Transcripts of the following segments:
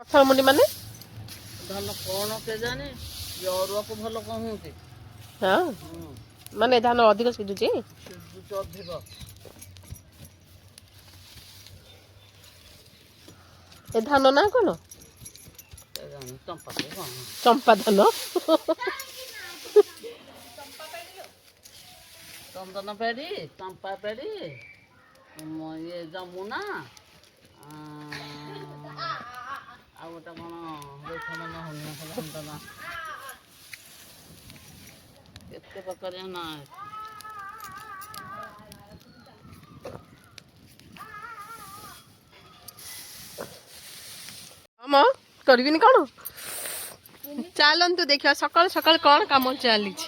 ପଥର ମୁଣ୍ଡି ମାନେ ଧାନ କଣ କେଜାଣି ଅରୁଆକୁ ଭଲ କହୁନ୍ତି। ହଁ ମାନେ ଧାନ ଅଧିକ ସିଝୁଛି ଅଧିକ ଏ ଧାନ ନା କଣ ଚମ୍ପା ଧାନ ଚନ୍ଦନ ପେଡ଼ି ଚମ୍ପା ପେଡ଼ି ଇଏ ଯମୁନା ଆଉ ଗୋଟେ କଣ ମନେ ହଉନି କେତେ ପ୍ରକାର ନା ଆମ କରିବିନି କଣ ଚାଲନ୍ତୁ ଦେଖିବା ସକାଳୁ ସକାଳୁ କଣ କାମ ଚାଲିଛି।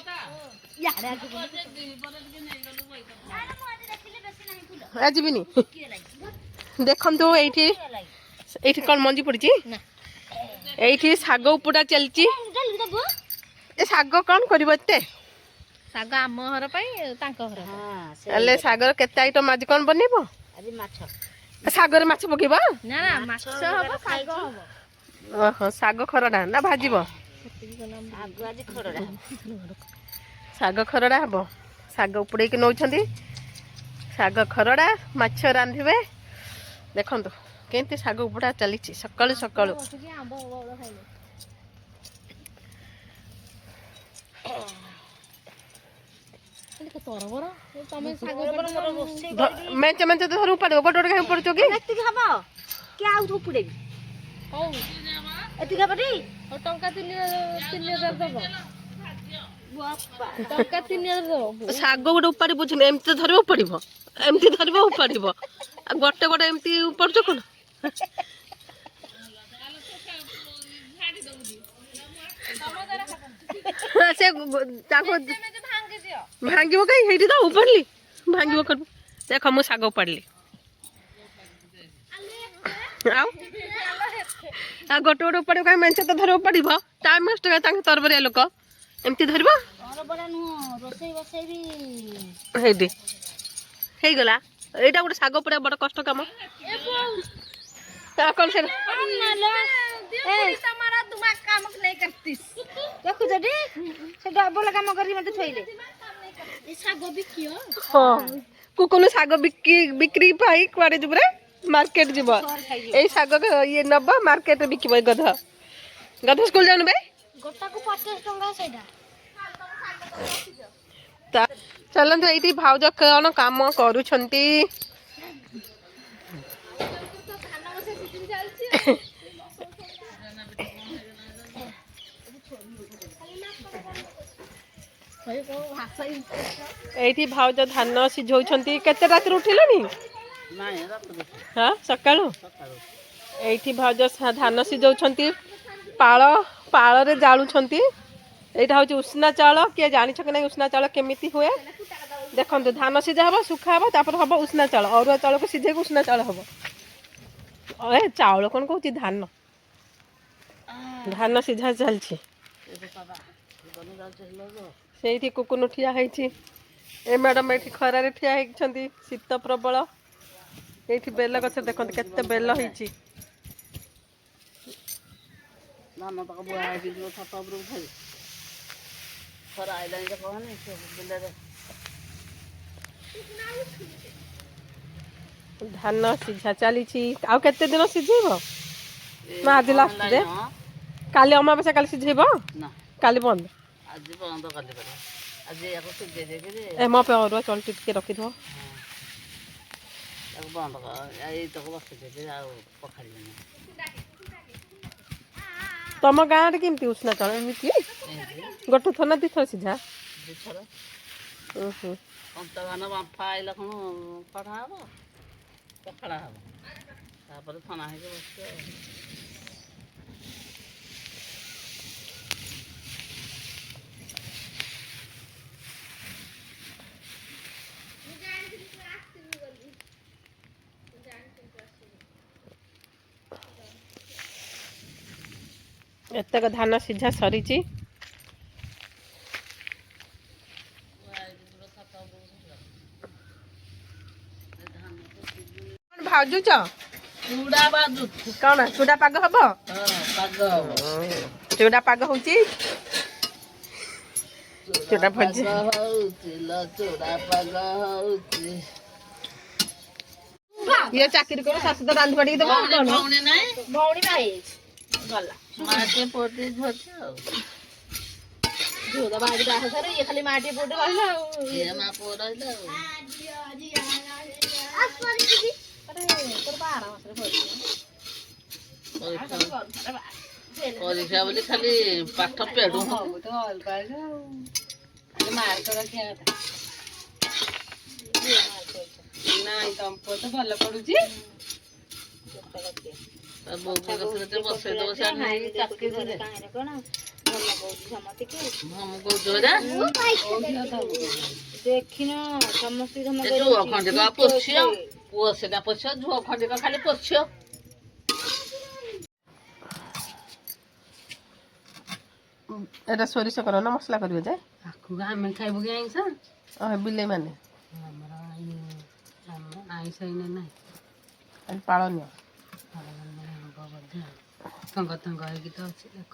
ଯିବିନି ଦେଖନ୍ତୁ ଏଇଠି ଏଇଠି କଣ ମଞ୍ଜି ପଡିଛି ଏଇଠି ଶାଗ ଉପୁଡା ଚାଲିଛି। ଏ ଶାଗ କଣ କରିବ ଏତେ ଶାଗ ଆମ ଘର ପାଇଁ ତାଙ୍କ ଘର ହେଲେ ଶାଗର କେତେ ଆଇଟମ ଆଜି କଣ ବନେଇବ ଶାଗରେ ମାଛ ପକେଇବ ନା ମାଛ ହବ ଶାଗ ହବ ଓହୋ ଶାଗ ଖରଡା ନା ଭାଜିବ ଶାଗ ଖରଡା ହବ ଶାଗ ଉପୁଡେଇକି ନଉଛନ୍ତି ଶାଗ ଖରଡା ମାଛ ରାନ୍ଧିବେ ଦେଖନ୍ତୁ କେମିତି ଶାଗ ଉପୁଡା ଚାଲିଛି ସକାଳୁ ସକାଳୁ ମେଞ୍ଚେ ମେଞ୍ଚେ ଧରି ଉପାଡ଼ିବ ଗୋଟେ ଗୋଟେ କାହିଁ ପଡୁଛ କି ହବ କି ଆଉ ଉପୁଡେବି ହଉ ଏତିକି ହବ ଟି ଟଙ୍କା 3,000 ଦବ ଟଙ୍କା 3,000 ଦବ ଶାଗ ଗୋଟେ ଉପାଡି ବୁଝୁନି ଏମିତି ଧରିବ ଉପାଡିବ ଏମିତି ଧରିବ ଉପାଡିବ ଆଉ ଗୋଟେ ଗୋଟେ ଏମିତି ଉପାଡୁଛ କଣ ସେ ତାକୁ ଭାଙ୍ଗିବ କାହିଁ ହେଇଠି ତ ଉପାଡିଲି ଭାଙ୍ଗିବ କରିବ ଦେଖ ମୁଁ ଶାଗ ଉପାଡିଲି ଆଉ ଗୋଟେ ଗୋଟେ ଉପାଡ଼ିବ କାହିଁ ମେଞ୍ଚେ ତ ଧରିବ ଉପାଡ଼ିବ ଟାଇମ୍ ୱେଷ୍ଟ ତାଙ୍କ ତରବରିଆ ଲୋକ ଏମିତି ଧରିବ ହେଇଠି ହେଇଗଲା ଏଇଟା ଗୋଟେ ଶାଗ ଉପାଡ଼ିବା ବଡ଼ କଷ୍ଟ କାମ କଣ ସେ ଦେଖୁଛଟି ସେ ଡବଲ କାମ କରି ମତେ ଥୋଇଲେ ହଁ କୁକୁନୁ ଶାଗ ବିକ୍ରି ପାଇଁ କୁଆଡେ ଯିବ ରେ ମାର୍କେଟ ଯିବ ଏଇ ଶାଗ ଇଏ ନବ ମାର୍କେଟରେ ବିକିବ ଏଇ ଗଧ ସ୍କୁଲ ଯାଉନୁ ବେ ଗୋଟାକୁ 50 ଟଙ୍କା ସେଇଟା ଚାଲନ୍ତୁ ଏଇଠି ଭାଉଜ କଣ କାମ କରୁଛନ୍ତି ଏଇଠି ଭାଉଜ ଧାନ ସିଝଉଛନ୍ତି କେତେ ରାତିରୁ ଉଠିଲେଣି ହଁ ସକାଳୁ ଏଇଠି ଭାଉଜ ଧାନ ସିଝଉଛନ୍ତି ପାଳରେ ଜାଳୁଛନ୍ତି ଏଇଟା ହଉଛି ଉଷୁନା ଚାଉଳ କିଏ ଜାଣିଛ କି ନାଇଁ ଉଷୁନା ଚାଉଳ କେମିତି ହୁଏ ଦେଖନ୍ତୁ ଧାନ ସିଝା ହବ ଶୁଖା ହବ ତାପରେ ହବ ଉଷୁନା ଚାଉଳ ଅରୁଆ ଚାଉଳକୁ ସିଝେଇକି ଉଷୁନା ଚାଉଳ ହବ ଚାଉଳ କଣ କହୁଛି ଧାନ ସିଝା ଚାଲିଛି ସେଇଠି କୁକୁନୁ ଠିଆ ହେଇଛି ଏ ମ୍ୟାଡାମ ଏଇଠି ଖରାରେ ଠିଆ ହେଇଛନ୍ତି ଶୀତ ପ୍ରବଳ ଏଇଠି ବେଲ ଗଛ ଦେଖନ୍ତୁ କେତେ ବେଲ ହେଇଛି ଧାନ ତକ ବୁହା ହେଇକି ଯିବ ଛାତ ଉପରକୁ ଖାଇ ଖରା ଆଇଲାଣି ଯେ କହନି ସେ ବିଲରେ ଧାନ ସିଝା ଚାଲିଛି ଆଉ କେତେ ଦିନ ସିଝେଇବ ନା ଆଜି ଲାଷ୍ଟ ଡେ କାଲି ଅମାବାସ୍ୟା କାଲି ସିଝେଇବ ନା କାଲି ବନ୍ଦ ଆଜି ବନ୍ଦ କାଲି କରିବ ଆଜି ୟାକୁ ସିଝେଇ ଦେଇକିରି ମୋ ପାଇଁ ଅରୁଆ ଚାଉଳ ଟିକେ ରଖିଥିବ ତାକୁ ବନ୍ଦ କର ଏଇ ତକ ବସିଦେବି ଆଉ ପଖାଳିବିନି ତମ ଗାଁରେ କେମିତି ଉଷୁନା ଚାଉଳ ଏମିତି ଗୋଟେ ଥର ନା ଦିଥର ସିଝା ଦିଥର କଞ୍ଚା ଧାନ ବାମ୍ଫା ଆଇଲା କଣ କଢ଼ା ହବ ପଖାଳା ହବ ତାପରେ ଛଣା ହେଇକି ବସିବ ଏତକ ଧାନ ସିଝା ସରିଛି ଭାଜୁଛ ଚୁଡ଼ା ବାଜୁଛି। କ'ଣ ଚୁଡ଼ା ପାଗ ହବ? ହଁ ପାଗ ହବ। ଚୁଡ଼ା ପାଗ ହଉଛି। ଚୁଡ଼ା ପାଗ ଭଜା ହଉଛି ଲୋ, ଚୁଡ଼ା ପାଗ ହଉଛି। ଇଏ ଚାକିରି କରୁ ଶାଶୁ ତ ରାନ୍ଧି ବାଡ଼ିକି ଦେବ ଆଉ କ'ଣ? ଭଉଣୀ ନାହିଁ ଭଉଣୀ ଭାଇ ଗଲା ମାଟେ ପୋଟି ଝିଅଟି ଆଉ ଝିଅ ତ ବାହାରି ବାହା ସାରେ ଇଏ ଖାଲି ମା ଟିକେ ପୁଅଟେ ରହିଲା ଆଉ ଇଏ ମା ପୁଅ ରହିଲେ ଆଉ ତୋର 12 ମାସରେ ପରୀକ୍ଷା ପରୀକ୍ଷା ବୋଲି ଖାଲି ପାଠ ପେଡୁ ହଉ ତ ଅଲଗା ଆଉ ମାର୍କ ରଖିବା କଥା ନାଇଁ ତମ ପୁଅ ତ ଭଲ ପଢୁଛି ତା ବୋଉ କତିରେ ଟିକେ ବସେଇ ଦବ ସେ ଆଣିକି ଚାକିରି କରେ। କଣ ଭଲ କହୁଛି ସମସ୍ତଙ୍କୁ ହଁ ମୁଁ କହୁଛି ଏଇଟା ଦେଖିନ ସମସ୍ତେ ଏ ଝୁଅ ଖଣ୍ଡିକ ପୋଛିଅ ପୁଅ ସେଟା ପୋଛିଅ ଝୁଅ ଖଣ୍ଡିକ ଖାଲି ପୋଛିଅ। ଏଇଟା ସୋରିଷ କର ନା ମସଲା କରିବ ଯେ? ଆକୁ ଆମେ ଖାଇବୁ କି ଆଇଁଷ ବିଲେଇ ମାନେ ଆମର ଆଇଁଷ ଏଇନେ ନାହିଁ ପାଳନୀୟ ଥଙ୍ଗ ଥଙ୍ଗ ହେଇକି ତ ଅଛି ଦେଖ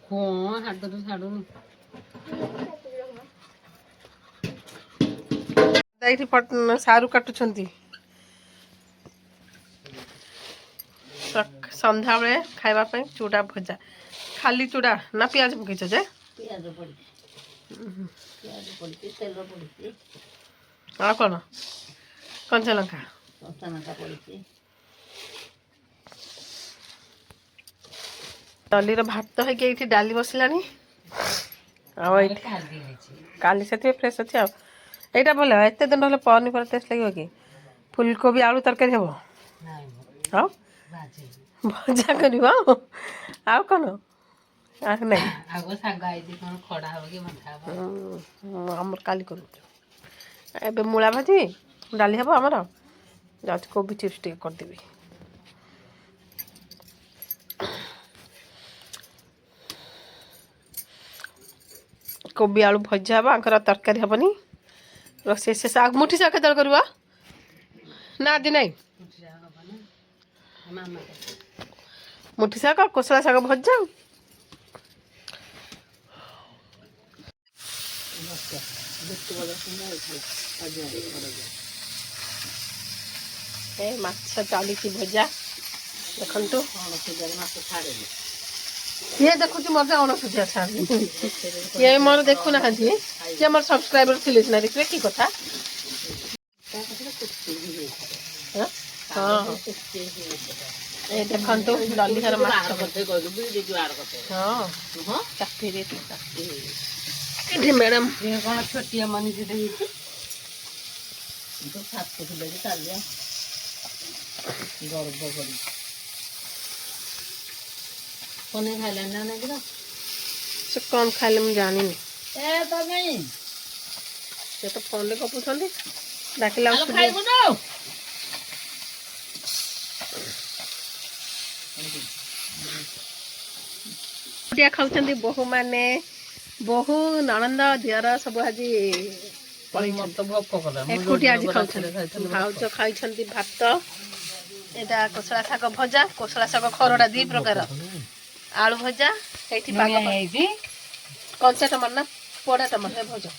କଣ ହାତରୁ ଛାଡୁନି ଏଇଠି ସାରୁ କାଟୁଛନ୍ତି ସନ୍ଧ୍ୟାବେଳେ ଖାଇବା ପାଇଁ ଚୁଡ଼ା ଭଜା ଖାଲି ଚୁଡ଼ା ନା ପିଆଜ ପକେଇଛ ଯେ? ପିଆଜ ପଡିଛି ତେଲ ପଡିଛି ଆଉ କ'ଣ କଞ୍ଚା ଲଙ୍କା ପଡିଛି। ଡାଲିର ଭାତ ହେଇକି ଏଇଠି ଡାଲି ବସିଲାଣି ଆଉ ଏଇଠି କାଲି ସେଥିପାଇଁ ଫ୍ରେଶ୍ ଅଛି ଆଉ ଏଇଟା ଭଲ ଏତେ ଦିନ ହେଲେ ପନିପରିବା ଟେଷ୍ଟ ଲାଗିବ କି ଫୁଲକୋବି ଆଳୁ ତରକାରୀ ହେବ ଆଉ ଭଜା କରିବ ଆଉ କ'ଣ ନାଇଁ ଆମର କାଲି କରୁଛୁ ଏବେ ମୂଳା ଭାଜିବି ଡାଲି ହେବ ଆମର ଯାଉଛି କୋବି ଚିପ୍ସ ଟିକେ କରିଦେବି କୋବି ଆଳୁ ଭଜା ହେବ ଆଙ୍କର ତରକାରୀ ହେବନି ରୋଷେଇ ଶେଷ ଆଉ ମୁଠି ଶାଗ କେତେବେଳେ କରିବ ନା ଆଜି ନାଇଁ ମୁଠି ଶାଗ କୋଶଳା ଶାଗ ଭଜା ଏ ମାଛ ଚାଲିଛି ଭଜା ଦେଖନ୍ତୁ କିଏ ଦେଖୁଛି ମୋତେ ଅଣସୁଧିଆ ଛାଡ଼ି କିଏ ମୋର ଦେଖୁନାହାନ୍ତି କିଏ ମୋର ସବସ୍କ୍ରାଇବର ଥିଲେ ସିନା ଦେଖିବେ କି କଥା ହଁ ଏ ଦେଖନ୍ତୁ ଡଲିହାର ମାଛ ହଁ ଚାକିରି ଏଠି ମ୍ୟାଡ଼ାମ କଣ ଛୋଟିଆ ମନିଷଟେ ହେଇଛି ଗର୍ବ କରି ପନିର ଖାଇଲାଣି ନା ନାଇଁ କିଲୋ ସେ କ'ଣ ଖାଇଲେ ମୁଁ ଜାଣିନି ଏ ତମେ ସେ ତ ଫୋନ୍ରେ ଗପୁଛନ୍ତି ଡାକିଲା ଖାଇବୁ ନା ଏକୁଟିଆ ଖାଉଛନ୍ତି ବୋହୂମାନେ ବୋହୂ ନଣନ୍ଦ ଦିଅର ସବୁ ଆଜି ଏକୁଟିଆ ଆଜି ଖାଉଛନ୍ତି ଭାଉଜ ଖାଇଛନ୍ତି ଭାତ ଏଇଟା କୋଶଳା ଶାଗ ଭଜା କୋଶଳା ଶାଗ ଖରଡ଼ା 2 ପ୍ରକାର ଆଳୁ ଭଜା ଏଇଠି ପାଗ ହେଇଛି କଞ୍ଚା ଟମାଟୋ ନା ପୋଡ଼ା ଟମାଟୋ ଭଜା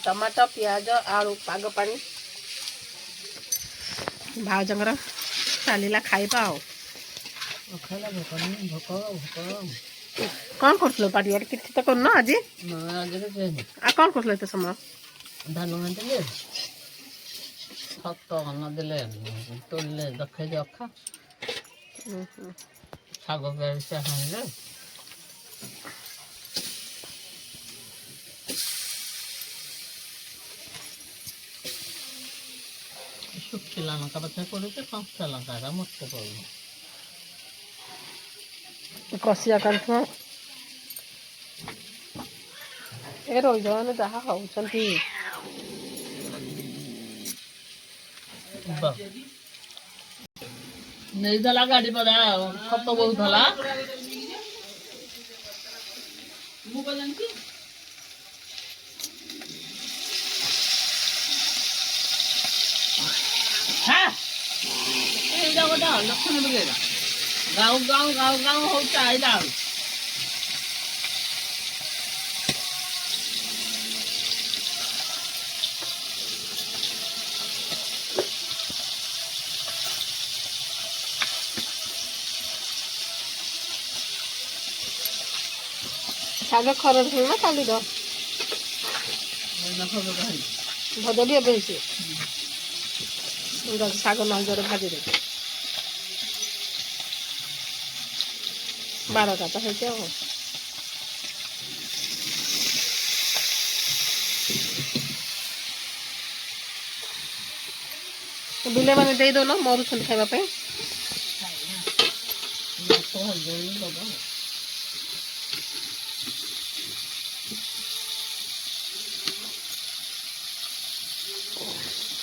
ଟମାଟୋ ପିଆଜ ଆଳୁ ପାଗ ପାଣି ଭାଉଜଙ୍କର ଚାଲିଲା ଖାଇବା ଆଉ କ'ଣ କରୁଥିଲ ପାଟିଆରେ କିଛି ତ କରୁନ ଆଜି ଆଉ କ'ଣ କରୁଥିଲ ଏତେ ସମୟ ଧାନ ବାନ୍ଧିଲେ ଖତ ନଦେଲେ ତୋଳିଲେ ରଖେଇଲେ ଅଖା ଶାଗ ସେ ଆଣିଲେ ଶୁଖି ଶୁଖିଲା ଲଙ୍କା ପଛରେ ପଡ଼ୁଛି କଞ୍ଚା ଲଙ୍କାଟା ମୋଟେ ପଡ଼ୁନି। କଷିଆ କାନ୍ଥ ଏ ରୋହିତମାନେ ଯାହା ହଉଛନ୍ତି। ନେଇଦେଲା ଗାଡ଼ି ପରା ଖତ ବହୁଥିଲା। ମୁଁ କଣ ଜାଣିଛି ଏଇଟା ଗୋଟେ ଲକ୍ଷଣ ବୁଲେଇଲା ଗାଉ ଗାଉ ଗାଉ ଗାଉ ହଉଛି ଆଇଲା ଆଉ ଶାଗ ଖରଡ଼ ଥିଲା ନା କାଲିର ଭଜା ବି ଏବେ ହେଇଛି। ଶାଗ ନଜରରେ ଭାଜିଦେବି 12ଟା ତ ହେଇଛି ଆଉ। ବିଲେ ମାନେ ଦେଇଦଉନ ମରୁଛନ୍ତି ଖାଇବା ପାଇଁ।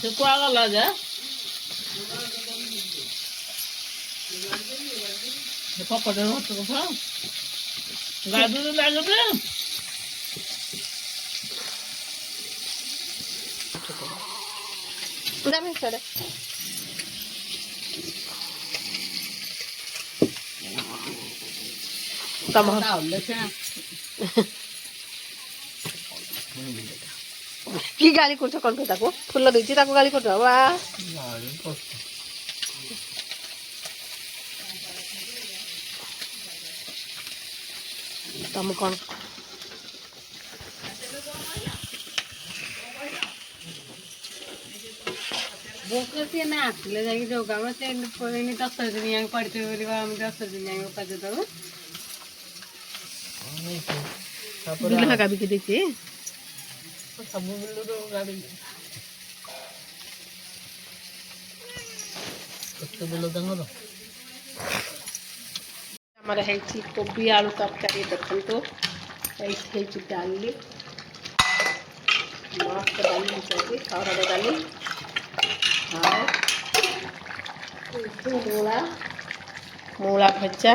ସେ କୁଆ ଗଲା ଯେ ପକଟେ ଭାତ କଥା ଗାଧୁରେ ଲାଗୁଛି। କି ଗାଳି କରୁଛ କଣ ତାକୁ ଫୁଲ ଦେଇଛି ତାକୁ ଗାଳି କରୁଛ ବା ତମେ କଣ ସିଏ ନା ଆସିଲେ ଯାଇକି ଯୋଗାମ ସେ 10 ଦିନ ଯାକ ପଡ଼ିଥିବେ ବୋଲି ଆମେ 10 ଦିନ ଯାକ ପାଜ ଦବୁ। ବିଲ ହାକା ବିକି ଦେଇଛି ସବୁ ବିଲରୁ ଗାଡ଼ି କେତେ ବିଲ ତାଙ୍କର ଆମର ହେଇଛି କୋବି ଆଳୁ ତରକାରୀ। ଦେଖନ୍ତୁ ଏଇଠି ହେଇଛି ଡାଲି ମସ୍ତ ଡାଲି ହେଇଛି ହରଡ଼ ଡାଲି ଆଉ ମୂଳା ଭଜା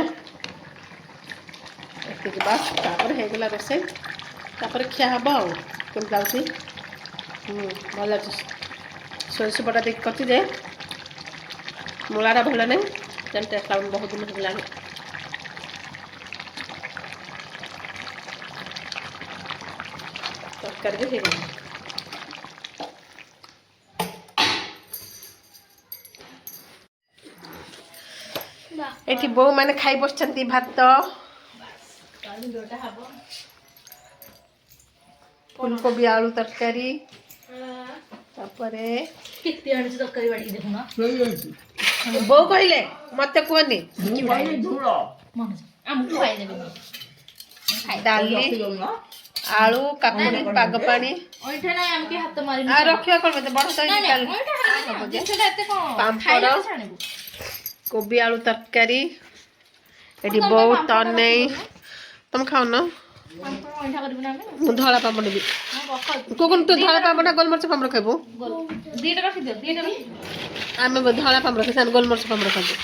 ଏତିକି ବାସ୍। ତାପରେ ହେଇଗଲା ରୋଷେଇ ତାପରେ ଖିଆ ହେବ ଆଉ। କେମିତି ଲାଗୁଛି? ଭଲ ଅଛି। ସୋରିଷ ବଟା ଦେଇକି କରିଛି ଯେ ମୂଳାଟା ଭଲ ନାହିଁ ଯେମିତି ଟେଷ୍ଟ ଲାଗୁନି ବହୁତ ଦିନ ହେଲାଣି। ତରକାରୀ ବି ହେଇଗଲା। ଏଠି ବୋଉମାନେ ଖାଇ ବସିଛନ୍ତି ଭାତ ଫୁଲକୋବି ଆଳୁ ତରକାରୀ ତାପରେ ବୋଉ କହିଲେ ମତେ କୁହନି ଡାଲି ଆଳୁ କାକୁଡି ପାଗ ପାଣି ରଖିବା କଣ ବଡ ପାମ୍ପଡ଼ କୋବି ଆଳୁ ତରକାରୀ। ଏଠି ବୋଉ ତନେଇ ତମେ ଖାଉନ ମୁଁ ଧଳା ପାମ୍ପଡ଼ ନେବି। କୋଉ ତୁ ଧଳା ପାମ୍ପଡ଼ ଗୋଲମରିଚ ପାମ୍ପଡ଼ ଖାଇବୁ? ଆମେ ଧଳା ପାମ୍ପଡ଼ ଖାଇ ଗୋଲମରିଚ ପାମ୍ପଡ଼ ଖାଇବୁ।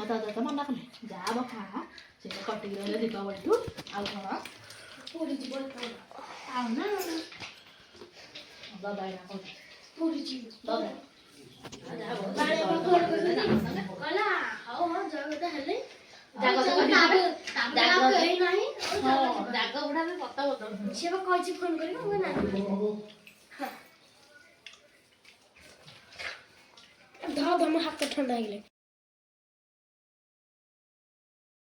ଦାଦା ତ ମନା କଲେ ଯାହା ହବ ଖା ସେ କଟିକି ରହିଲେ ଦୀପାବଳିଠୁ ଆଉ କଣ ପୁରୀ ଯିବ ଆଉ ନା ଦାଦା ଏଇନା କହୁଛି ପୁରୀ ଯିବ ଦାଦା ହାତ ଥଣ୍ଡା ହେଇଗଲେ